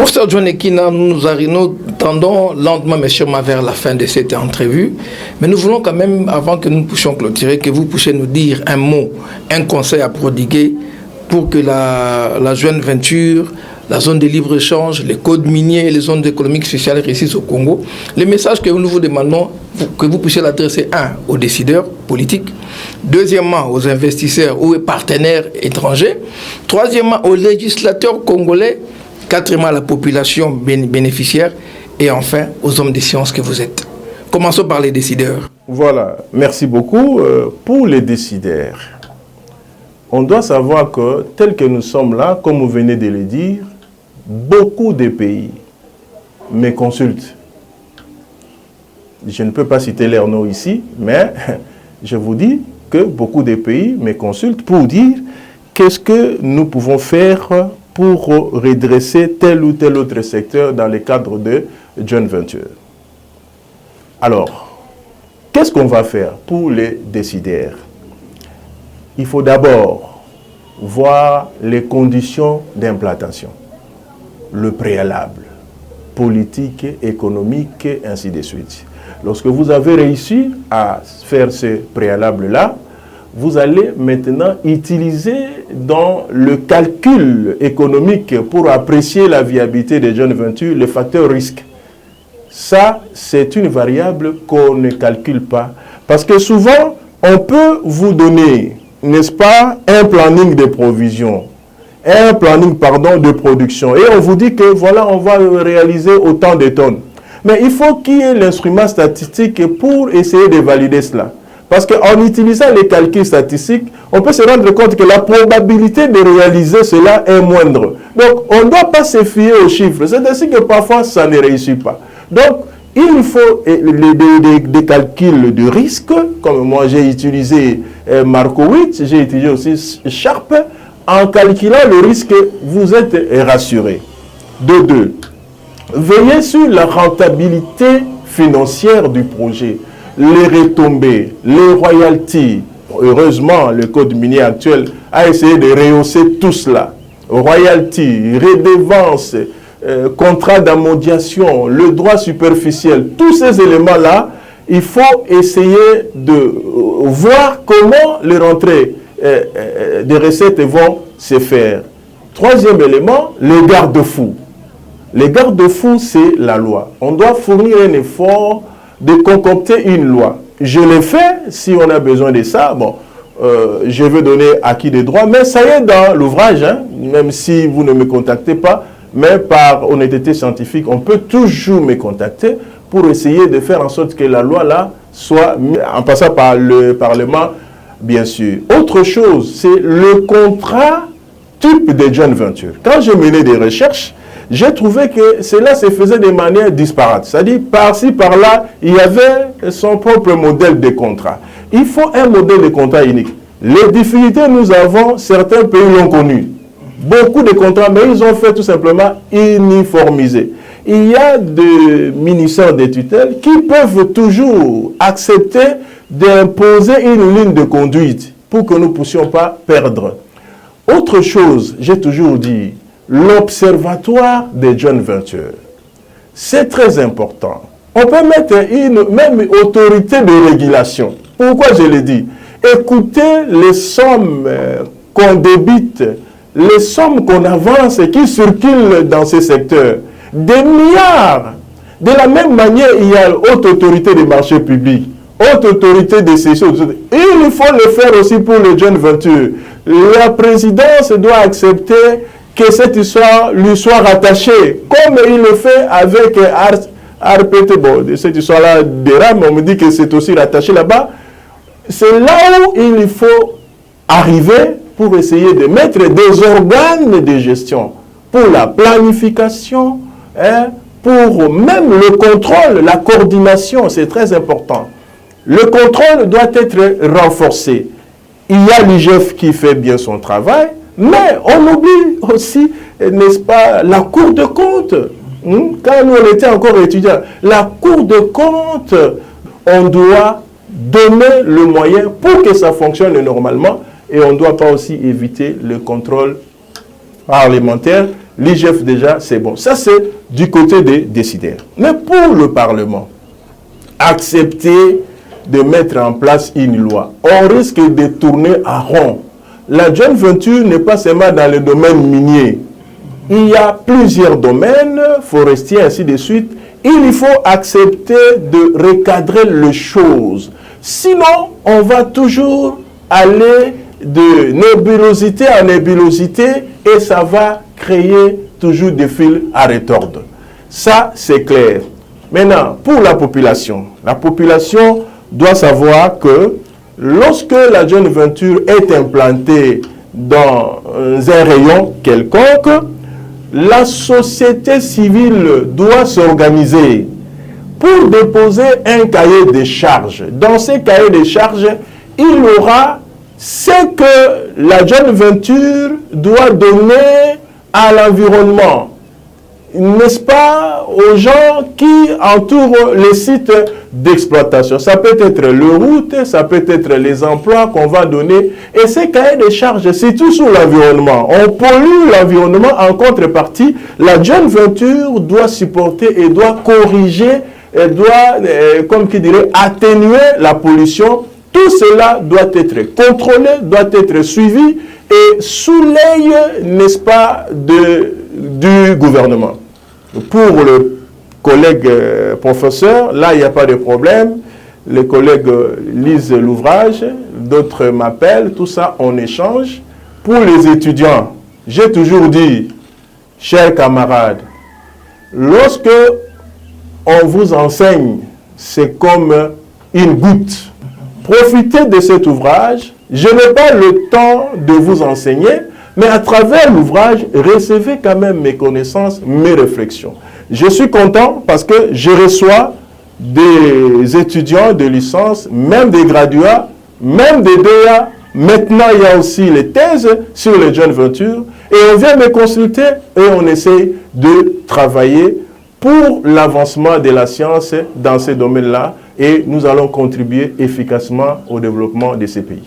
Professeur John Ekina, nous tendons lentement mais sûrement vers la fin de cette entrevue, mais nous voulons quand même, avant que nous puissions clôturer, que vous puissiez nous dire un mot, un conseil à prodiguer pour que la jeune venture, la zone de libre-échange, les codes miniers et les zones économiques spéciales réussissent au Congo. Le message que nous vous demandons, que vous puissiez l'adresser, aux décideurs politiques, deuxièmement, aux investisseurs ou aux partenaires étrangers, troisièmement, aux législateurs congolais, quatrièmement, à la population bénéficiaire et enfin, aux hommes de science que vous êtes. Commençons par les décideurs. Voilà, merci beaucoup. Pour les décideurs, on doit savoir que, tel que nous sommes là, comme vous venez de le dire, beaucoup de pays me consultent. Je ne peux pas citer leurs noms ici, mais je vous dis que beaucoup de pays me consultent pour dire qu'est-ce que nous pouvons faire pour redresser tel ou tel autre secteur dans le cadre de Joint Venture. Alors, qu'est-ce qu'on va faire pour les décideurs? Il faut d'abord voir les conditions d'implantation, le préalable, politique, économique, ainsi de suite. Lorsque vous avez réussi à faire ce préalable-là, vous allez maintenant utiliser dans le calcul économique pour apprécier la viabilité des jeunes ventures le facteur risque. Ça, c'est une variable qu'on ne calcule pas. Parce que souvent, on peut vous donner, n'est-ce pas, un planning de provision, un planning, pardon, de production. Et on vous dit que voilà, on va réaliser autant de tonnes. Mais il faut qu'il y ait l'instrument statistique pour essayer de valider cela. Parce qu'en utilisant les calculs statistiques, on peut se rendre compte que la probabilité de réaliser cela est moindre. Donc, on ne doit pas se fier aux chiffres. C'est ainsi que parfois, ça ne réussit pas. Donc, il faut des calculs de risque, comme moi j'ai utilisé Markowitz, j'ai utilisé aussi Sharpe. En calculant le risque, vous êtes rassuré. De deux, veillez sur la rentabilité financière du projet, les retombées, les royalties. Heureusement, le code minier actuel a essayé de rehausser tout cela. Royalties, redevances, contrat d'amodiation, le droit superficiel, tous ces éléments-là, il faut essayer de voir comment les rentrées des recettes vont se faire. Troisième élément, les garde-fous. Les garde-fous, c'est la loi. On doit fournir un effort de concocter une loi. Je l'ai fait, si on a besoin de ça, bon, je veux donner acquis des droits, mais ça y est dans l'ouvrage, hein, même si vous ne me contactez pas, mais par honnêteté scientifique, on peut toujours me contacter pour essayer de faire en sorte que la loi là soit, en passant par le Parlement, bien sûr. Autre chose, c'est le contrat type de joint venture. Quand j'ai mené des recherches, j'ai trouvé que cela se faisait de manière disparate. C'est-à-dire, par-ci, par-là, il y avait son propre modèle de contrat. Il faut un modèle de contrat unique. Les difficultés, nous avons, certains pays l'ont connu. Beaucoup de contrats, mais ils ont fait tout simplement uniformiser. Il y a des ministères de tutelle qui peuvent toujours accepter d'imposer une ligne de conduite pour que nous ne puissions pas perdre. Autre chose, j'ai toujours dit, l'observatoire des joint ventures. C'est très important. On peut mettre une même autorité de régulation. Pourquoi je le dis? Écoutez les sommes qu'on débite, les sommes qu'on avance et qui circulent dans ces secteurs. Des milliards. De la même manière, il y a haute autorité des marchés publics, haute autorité des cessions. Il faut le faire aussi pour les joint ventures. La présidence doit accepter que cette histoire lui soit rattachée, comme il le fait avec RPT. Bon, cette histoire-là dérape, on me dit que c'est aussi rattaché là-bas. C'est là où il faut arriver pour essayer de mettre des organes de gestion pour la planification, hein, pour même le contrôle, la coordination, c'est très important. Le contrôle doit être renforcé. Il y a l'IGF qui fait bien son travail, mais on oublie aussi, n'est-ce pas, la Cour de compte. Quand nous on était encore étudiants, la Cour de compte, on doit donner le moyen pour que ça fonctionne normalement et on ne doit pas aussi éviter le contrôle parlementaire, l'IGF déjà, c'est bon. Ça, c'est du côté des décideurs. Mais pour le Parlement, accepter de mettre en place une loi, on risque de tourner à rond. La joint venture n'est pas seulement dans le domaine minier. Il y a plusieurs domaines, forestiers, ainsi de suite. Il faut accepter de recadrer les choses. Sinon, on va toujours aller de nébulosité en nébulosité et ça va créer toujours des fils à retordre. Ça, c'est clair. Maintenant, pour la population doit savoir que lorsque la joint venture est implantée dans un rayon quelconque, la société civile doit s'organiser pour déposer un cahier de charges. Dans ce cahier de charges, il aura ce que la joint venture doit donner à l'environnement, n'est-ce pas, aux gens qui entourent les sites d'exploitation. Ça peut être les routes, ça peut être les emplois qu'on va donner. Et ces cahiers de charges, c'est tout sur l'environnement. On pollue l'environnement. En contrepartie, la joint venture doit supporter et doit corriger, et doit, comme qui dirait, atténuer la pollution. Tout cela doit être contrôlé, doit être suivi et sous l'œil, n'est-ce pas, du gouvernement. Pour le collègue professeur, là, il n'y a pas de problème. Les collègues lisent l'ouvrage, d'autres m'appellent, tout ça, on échange. Pour les étudiants, j'ai toujours dit, chers camarades, lorsque on vous enseigne, c'est comme une goutte. Profitez de cet ouvrage. Je n'ai pas le temps de vous enseigner, mais à travers l'ouvrage, recevez quand même mes connaissances, mes réflexions. Je suis content parce que je reçois des étudiants de licence, même des graduats, même des DEA. Maintenant, il y a aussi les thèses sur les joint ventures. Et on vient me consulter et on essaie de travailler pour l'avancement de la science dans ces domaines-là. Et nous allons contribuer efficacement au développement de ces pays.